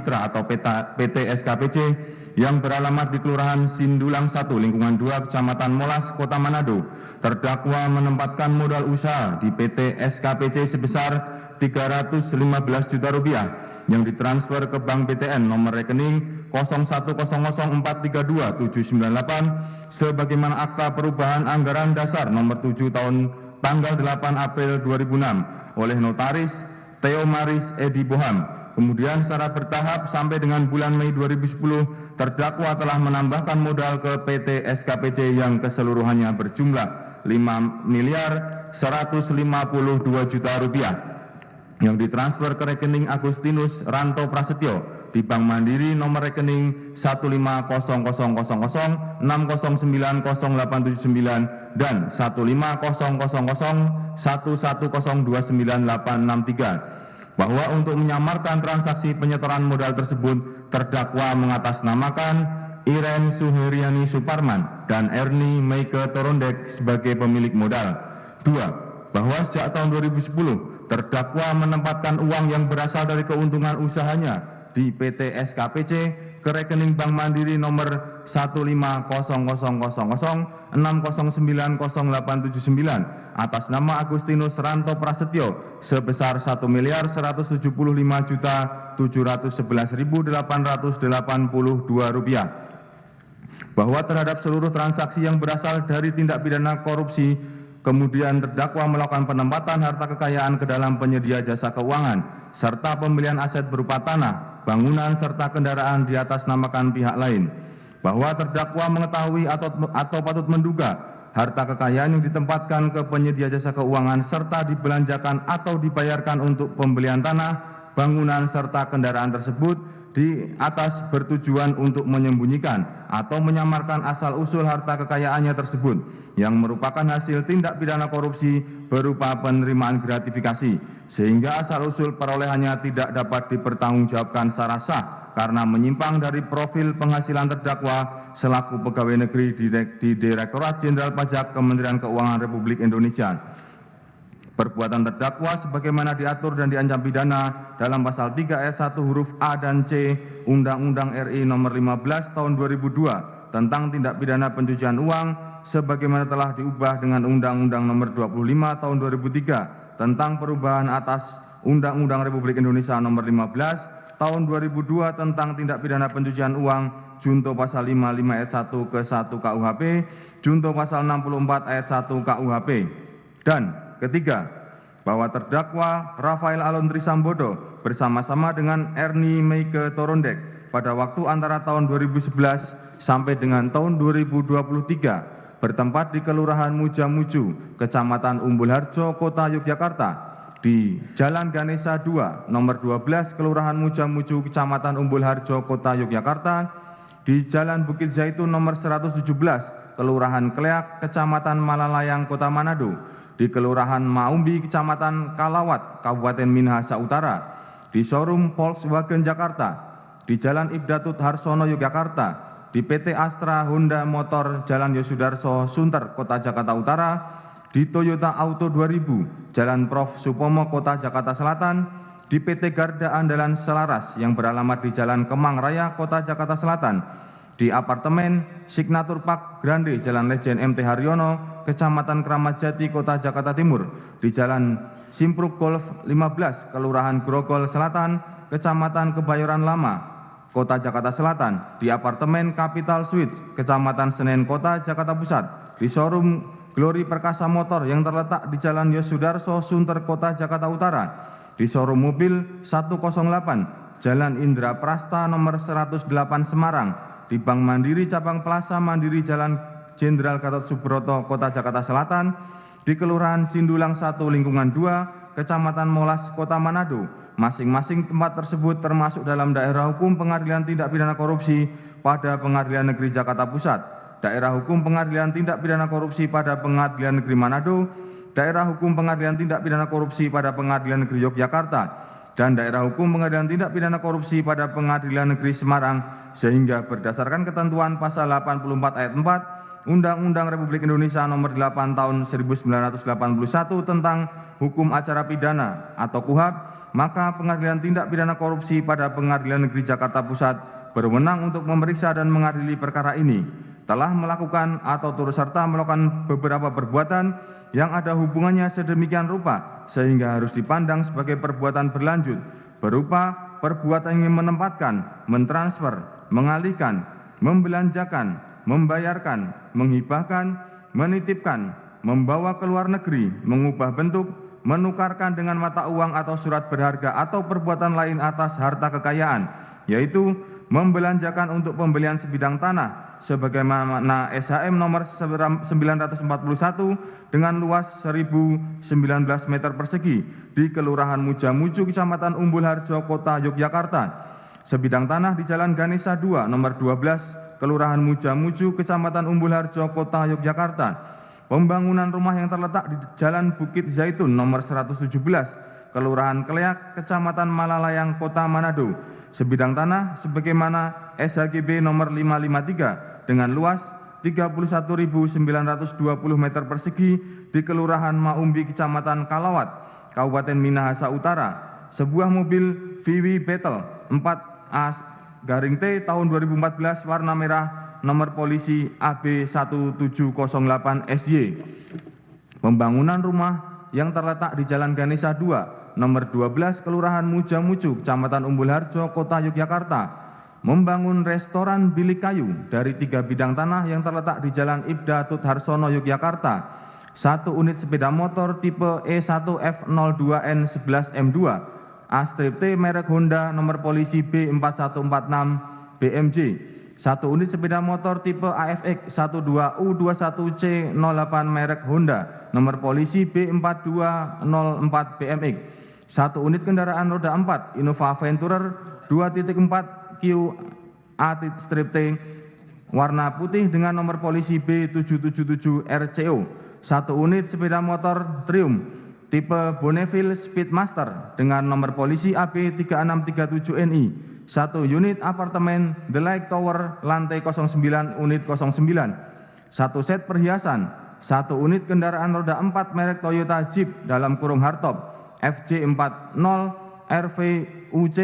Mitra atau PT SKPC yang beralamat di Kelurahan Sindulang 1, Lingkungan 2, Kecamatan Molas, Kota Manado. Terdakwa menempatkan modal usaha di PT SKPC sebesar Rp315 juta yang ditransfer ke Bank BTN nomor rekening 0100432798 sebagaimana akta perubahan anggaran dasar nomor 7 tahun tanggal 8 April 2006 oleh Notaris Theo Maris Edi Boham. Kemudian secara bertahap sampai dengan bulan Mei 2010, terdakwa telah menambahkan modal ke PT SKPC yang keseluruhannya berjumlah Rp5.152 juta yang ditransfer ke rekening Agustinus Ranto Prasetyo di Bank Mandiri nomor rekening 1500060908799 dan 1500011029863, bahwa untuk menyamarkan transaksi penyetoran modal tersebut, terdakwa mengatasnamakan Iren Suheriani Suparman dan Erni Meike Torondek sebagai pemilik modal. 2. Bahwa sejak tahun 2010, terdakwa menempatkan uang yang berasal dari keuntungan usahanya di PT SKPC ke rekening Bank Mandiri nomor 1500060908799 atas nama Agustinus Ranto Prasetyo sebesar Rp1.705.711.882, bahwa terhadap seluruh transaksi yang berasal dari tindak pidana korupsi, kemudian terdakwa melakukan penempatan harta kekayaan ke dalam penyedia jasa keuangan serta pembelian aset berupa tanah, bangunan, serta kendaraan di atas namakan pihak lain, bahwa terdakwa mengetahui atau patut menduga harta kekayaan yang ditempatkan ke penyedia jasa keuangan serta dibelanjakan atau dibayarkan untuk pembelian tanah, bangunan, serta kendaraan tersebut di atas bertujuan untuk menyembunyikan atau menyamarkan asal-usul harta kekayaannya tersebut yang merupakan hasil tindak pidana korupsi berupa penerimaan gratifikasi, sehingga asal-usul perolehannya tidak dapat dipertanggungjawabkan secara sah karena menyimpang dari profil penghasilan terdakwa selaku pegawai negeri di Direktorat Jenderal Pajak Kementerian Keuangan Republik Indonesia. Perbuatan terdakwa sebagaimana diatur dan diancam pidana dalam pasal 3 ayat 1 huruf A dan C Undang-Undang RI nomor 15 tahun 2002 tentang tindak pidana pencucian uang sebagaimana telah diubah dengan Undang-Undang nomor 25 tahun 2003 tentang perubahan atas Undang-Undang Republik Indonesia nomor 15 tahun 2002 tentang tindak pidana pencucian uang junto pasal 55 ayat 1 ke 1 KUHP, junto pasal 64 ayat 1 KUHP. Dan ketiga, bahwa terdakwa Rafael Alun Trisambodo bersama-sama dengan Erni Meike Torondek pada waktu antara tahun 2011 sampai dengan tahun 2023 bertempat di Kelurahan Mujamuju, Kecamatan Umbul Harjo, Kota Yogyakarta, di Jalan Ganesha 2, nomor 12, Kelurahan Mujamuju, Kecamatan Umbul Harjo, Kota Yogyakarta, di Jalan Bukit Zaitun nomor 117, Kelurahan Kleak, Kecamatan Malalayang, Kota Manado, di Kelurahan Maumbi, Kecamatan Kalawat, Kabupaten Minahasa Utara, di showroom Volkswagen Jakarta, di Jalan Ibdatut Harsono Yogyakarta, di PT Astra Honda Motor Jalan Yosudarso Sunter, Kota Jakarta Utara, di Toyota Auto 2000, Jalan Prof. Supomo, Kota Jakarta Selatan, di PT Garda Andalan Selaras yang beralamat di Jalan Kemang Raya, Kota Jakarta Selatan, di apartemen Signature Park Grande, Jalan Lejen MT Haryono, Kecamatan Kramat Jati, Kota Jakarta Timur, di Jalan Simpruk Golf 15, Kelurahan Grogol Selatan, Kecamatan Kebayoran Lama, Kota Jakarta Selatan, di apartemen Capital Suites, Kecamatan Senen, Kota Jakarta Pusat, di showroom Glory Perkasa Motor yang terletak di Jalan Yosudarso Sunter, Kota Jakarta Utara, di showroom mobil 108, Jalan Indra Prasta nomor 108 Semarang, di Bank Mandiri Cabang Plaza Mandiri Jalan Jenderal Gatot Subroto, Kota Jakarta Selatan, di Kelurahan Sindulang 1, Lingkungan 2, Kecamatan Molas, Kota Manado. Masing-masing tempat tersebut termasuk dalam daerah hukum Pengadilan Tindak Pidana Korupsi pada Pengadilan Negeri Jakarta Pusat, daerah hukum Pengadilan Tindak Pidana Korupsi pada Pengadilan Negeri Manado, daerah hukum Pengadilan Tindak Pidana Korupsi pada Pengadilan Negeri Yogyakarta, dan daerah hukum Pengadilan Tindak Pidana Korupsi pada Pengadilan Negeri Semarang, sehingga berdasarkan ketentuan pasal 84 ayat 4 Undang-Undang Republik Indonesia nomor 8 tahun 1981 tentang hukum acara pidana atau KUHP, maka Pengadilan Tindak Pidana Korupsi pada Pengadilan Negeri Jakarta Pusat berwenang untuk memeriksa dan mengadili perkara ini, telah melakukan atau turut serta melakukan beberapa perbuatan yang ada hubungannya sedemikian rupa sehingga harus dipandang sebagai perbuatan berlanjut, berupa perbuatan yang menempatkan, mentransfer, mengalihkan, membelanjakan, membayarkan, menghibahkan, menitipkan, membawa ke luar negeri, mengubah bentuk, menukarkan dengan mata uang atau surat berharga atau perbuatan lain atas harta kekayaan, yaitu membelanjakan untuk pembelian sebidang tanah sebagaimana SHM nomor 941 dengan luas 1019 meter persegi di Kelurahan Mujamuju, Kecamatan Umbul Harjo, Kota Yogyakarta. Sebidang tanah di Jalan Ganesha 2 nomor 12, Kelurahan Mujamuju, Kecamatan Umbul Harjo, Kota Yogyakarta. Pembangunan rumah yang terletak di Jalan Bukit Zaitun nomor 117, Kelurahan Keleak, Kecamatan Malalayang, Kota Manado. Sebidang tanah sebagaimana SHGB nomor 553 dengan luas 31.920 meter persegi di Kelurahan Maumbi, Kecamatan Kalawat, Kabupaten Minahasa Utara. Sebuah mobil VW Beetle 4A-T tahun 2014 warna merah nomor polisi AB1708 SY. Pembangunan rumah yang terletak di Jalan Ganesha 2 nomor 12 Kelurahan Mujamuju, Kecamatan Umbul Harjo, Kota Yogyakarta. Membangun restoran bilik kayu dari 3 bidang tanah yang terletak di Jalan Ibda Tut Harsono, Yogyakarta. 1 unit sepeda motor tipe E1F02N11M2 A-T merek Honda nomor polisi B4146 BMJ. 1 unit sepeda motor tipe AFX 12U21C08 merek Honda nomor polisi B4204 BMX. 1 unit kendaraan roda 4 Innova Venturer 2.4 QA-T warna putih dengan nomor polisi B777 RCO. 1 unit sepeda motor Triumph tipe Bonneville Speedmaster dengan nomor polisi AB3637NI. 1 unit apartemen The Lake Tower lantai 09 unit 09. 1 set perhiasan. 1 unit kendaraan roda 4 merek Toyota Jeep dalam kurung hardtop FJ40 RVUC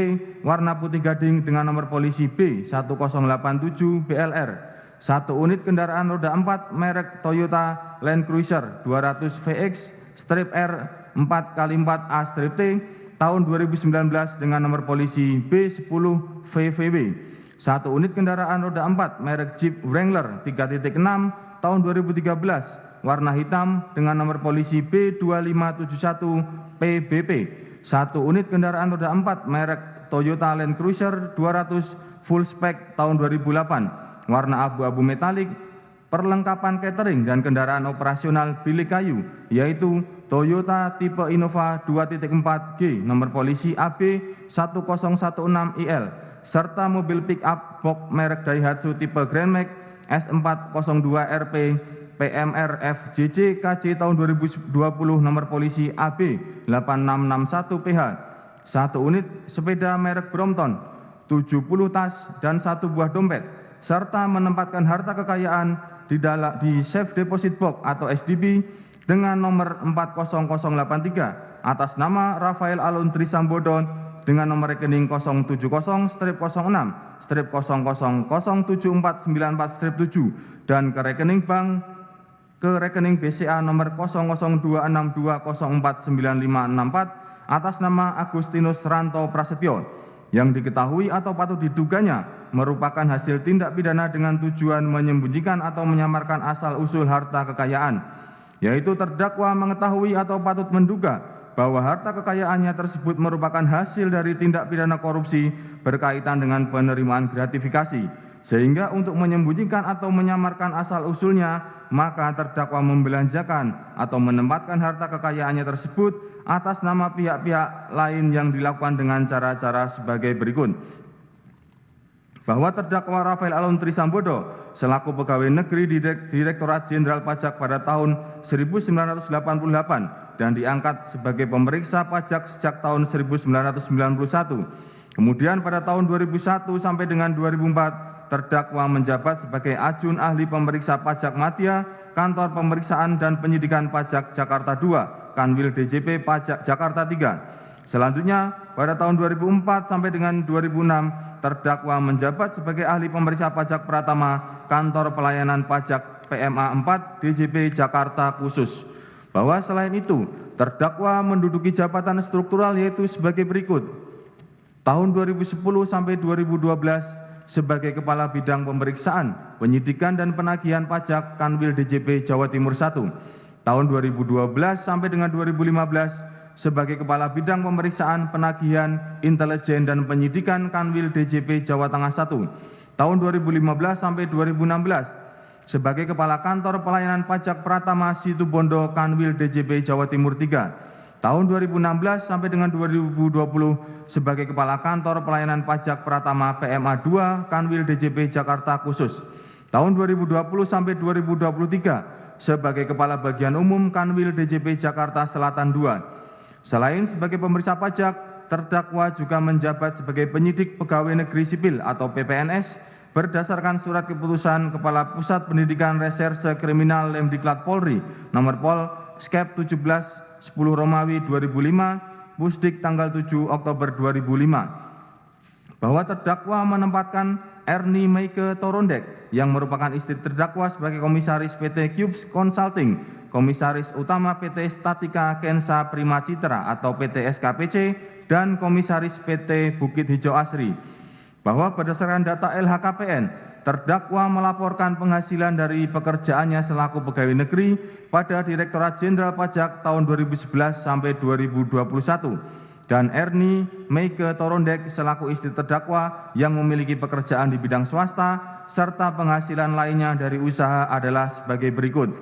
warna putih gading dengan nomor polisi B1087 BLR. 1 unit kendaraan roda 4 merek Toyota Land Cruiser 200 VX strip R 4x4 A-T tahun 2019 dengan nomor polisi B10 VVW. 1 unit kendaraan roda 4 merek Jeep Wrangler 3.6 tahun 2013 warna hitam dengan nomor polisi B2571 PBP. 1 unit kendaraan roda 4 merek Toyota Land Cruiser 200 full spec tahun 2008 warna abu-abu metalik. Perlengkapan catering dan kendaraan operasional bilik kayu yaitu Toyota tipe Innova 2.4G nomor polisi AB1016IL serta mobil pick up box merek Daihatsu tipe Grand Max S402RP PMR FJJ KJ tahun 2020 nomor polisi AB8661PH. 1 unit sepeda merek Brompton, 70 tas dan 1 buah dompet serta menempatkan harta kekayaan di safe deposit box atau SDB dengan nomor 40083 atas nama Rafael Alun Trisambodo dengan nomor rekening 070-00007494-7 dan ke rekening bank BCA nomor 0026204954 atas nama Agustinus Ranto Prasetyo yang diketahui atau patut diduganya merupakan hasil tindak pidana dengan tujuan menyembunyikan atau menyamarkan asal-usul harta kekayaan, yaitu terdakwa mengetahui atau patut menduga bahwa harta kekayaannya tersebut merupakan hasil dari tindak pidana korupsi berkaitan dengan penerimaan gratifikasi, sehingga untuk menyembunyikan atau menyamarkan asal-usulnya, maka terdakwa membelanjakan atau menempatkan harta kekayaannya tersebut atas nama pihak-pihak lain yang dilakukan dengan cara-cara sebagai berikut. Bahwa terdakwa Rafael Alun Trisambodo selaku pegawai negeri di Direktorat Jenderal Pajak pada tahun 1988 dan diangkat sebagai pemeriksa pajak sejak tahun 1991. Kemudian pada tahun 2001 sampai dengan 2004 terdakwa menjabat sebagai ajun ahli pemeriksa pajak Madya, Kantor Pemeriksaan dan Penyidikan Pajak Jakarta II, Kanwil DJP Pajak Jakarta III. Selanjutnya, pada tahun 2004 sampai dengan 2006, terdakwa menjabat sebagai ahli pemeriksa pajak pratama Kantor Pelayanan Pajak PMA 4 DJP Jakarta Khusus. Bahwa selain itu, terdakwa menduduki jabatan struktural yaitu sebagai berikut. Tahun 2010 sampai 2012 sebagai Kepala Bidang Pemeriksaan, Penyidikan dan Penagihan Pajak Kanwil DJP Jawa Timur 1. Tahun 2012 sampai dengan 2015 sebagai Kepala Bidang Pemeriksaan, Penagihan, Intelijen dan Penyidikan Kanwil DJP Jawa Tengah 1. Tahun 2015 sampai 2016 sebagai Kepala Kantor Pelayanan Pajak Pratama Situbondo Kanwil DJP Jawa Timur 3. Tahun 2016 sampai dengan 2020 sebagai Kepala Kantor Pelayanan Pajak Pratama PMA 2 Kanwil DJP Jakarta Khusus. Tahun 2020 sampai 2023 sebagai Kepala Bagian Umum Kanwil DJP Jakarta Selatan 2. Selain sebagai pemeriksa pajak, terdakwa juga menjabat sebagai penyidik pegawai negeri sipil atau PPNS berdasarkan surat keputusan Kepala Pusat Pendidikan Reserse Kriminal Lemdiklat Polri nomor Pol Skep 17 10 Romawi 2005 Pusdik tanggal 7 Oktober 2005 bahwa terdakwa menempatkan Erni Meike Torondek yang merupakan istri terdakwa sebagai komisaris PT Cubes Consulting, komisaris utama PT Statika Kensa Prima Citra atau PT SKPC, dan komisaris PT Bukit Hijau Asri. Bahwa berdasarkan data LHKPN, terdakwa melaporkan penghasilan dari pekerjaannya selaku pegawai negeri pada Direktorat Jenderal Pajak tahun 2011 sampai 2021. Dan Erni Meike Torondek selaku istri terdakwa yang memiliki pekerjaan di bidang swasta serta penghasilan lainnya dari usaha adalah sebagai berikut.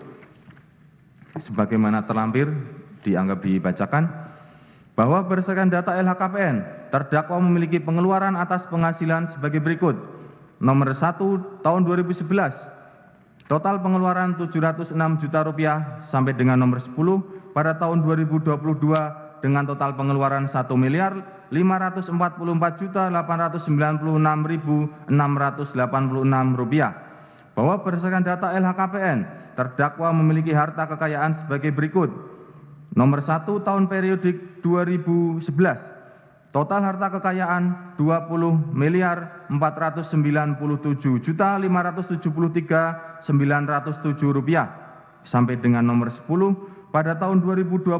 Sebagaimana terlampir dianggap dibacakan bahwa berdasarkan data LHKPN, terdakwa memiliki pengeluaran atas penghasilan sebagai berikut. Nomor 1 tahun 2011, total pengeluaran Rp706 juta sampai dengan nomor 10 pada tahun 2022 dengan total pengeluaran Rp1.544.896.686. Bahwa berdasarkan data LHKPN, terdakwa memiliki harta kekayaan sebagai berikut. Nomor 1 tahun periodik 2011, total harta kekayaan Rp20.497.573.907 sampai dengan nomor 10 pada tahun 2022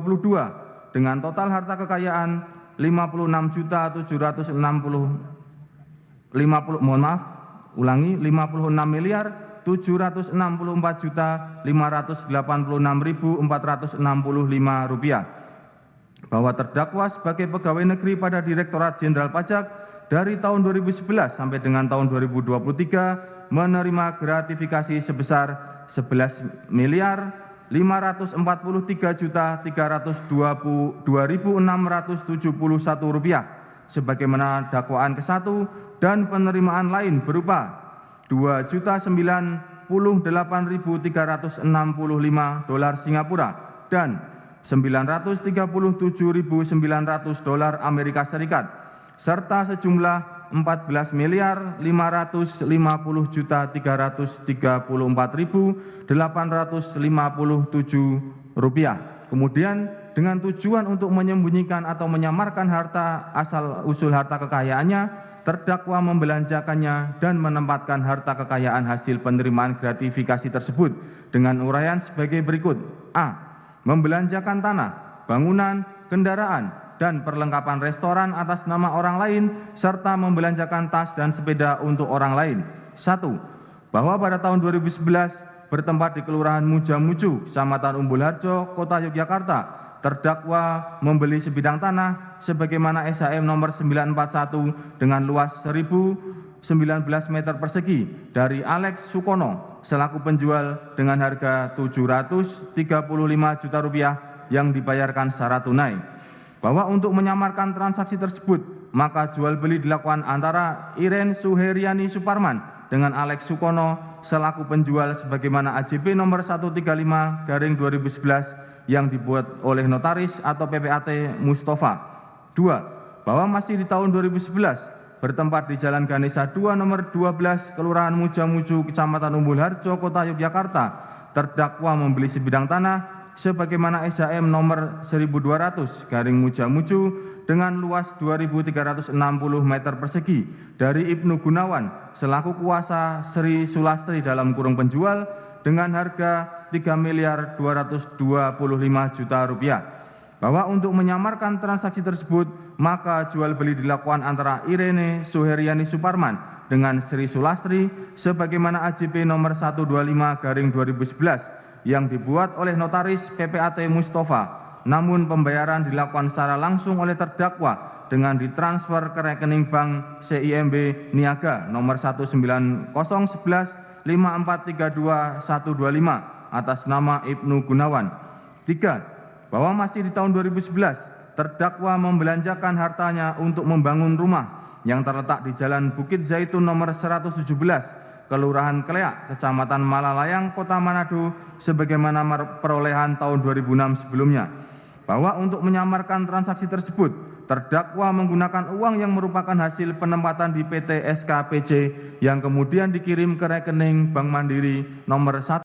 dengan total harta kekayaan Rp56.764.564.465.465. Bahwa terdakwa sebagai pegawai negeri pada Direktorat Jenderal Pajak dari tahun 2011 sampai dengan tahun 2023 menerima gratifikasi sebesar Rp11.543.322.671 sebagaimana dakwaan ke-1 dan penerimaan lain berupa $2.098.365 Singapura dan $937.900 Amerika Serikat serta sejumlah Rp14.550.334.857. Kemudian dengan tujuan untuk menyembunyikan atau menyamarkan harta asal usul harta kekayaannya, terdakwa membelanjakannya dan menempatkan harta kekayaan hasil penerimaan gratifikasi tersebut dengan uraian sebagai berikut. A. Membelanjakan tanah, bangunan, kendaraan, dan perlengkapan restoran atas nama orang lain serta membelanjakan tas dan sepeda untuk orang lain. 1. Bahwa pada tahun 2011 bertempat di Kelurahan Mujamuju, Kecamatan Umbul Harjo, Kota Yogyakarta, terdakwa membeli sebidang tanah sebagaimana SHM nomor 941 dengan luas 1019 meter persegi dari Alex Sukono selaku penjual dengan harga Rp735 juta yang dibayarkan secara tunai. Bahwa untuk menyamarkan transaksi tersebut, maka jual beli dilakukan antara Iren Suheriani Suparman dengan Alex Sukono selaku penjual sebagaimana AJB nomor 135/2011 yang dibuat oleh notaris atau PPAT Mustafa. 2. Bahwa masih di tahun 2011 bertempat di Jalan Ganesha 2 nomor 12 Kelurahan Mujamuju, Kecamatan Umbul Harjo, Kota Yogyakarta, terdakwa membeli sebidang tanah sebagaimana SHM nomor 1200/Mujamuju dengan luas 2.360 meter persegi dari Ibnu Gunawan selaku kuasa Sri Sulastri dalam kurung penjual dengan harga Rp3.225.000.000. Bahwa untuk menyamarkan transaksi tersebut, maka jual beli dilakukan antara Irene Suheryani Suparman dengan Sri Sulastri sebagaimana AJP nomor 125/2011 yang dibuat oleh notaris PPAT Mustafa. Namun pembayaran dilakukan secara langsung oleh terdakwa dengan ditransfer ke rekening bank CIMB Niaga nomor 190115432.125 atas nama Ibnu Gunawan. 3. Bahwa masih di tahun 2011, terdakwa membelanjakan hartanya untuk membangun rumah yang terletak di Jalan Bukit Zaitun nomor 117, Kelurahan Kleak, Kecamatan Malalayang, Kota Manado, sebagaimana perolehan tahun 2006 sebelumnya. Bahwa untuk menyamarkan transaksi tersebut, terdakwa menggunakan uang yang merupakan hasil penempatan di PT SKPC yang kemudian dikirim ke rekening Bank Mandiri nomor 1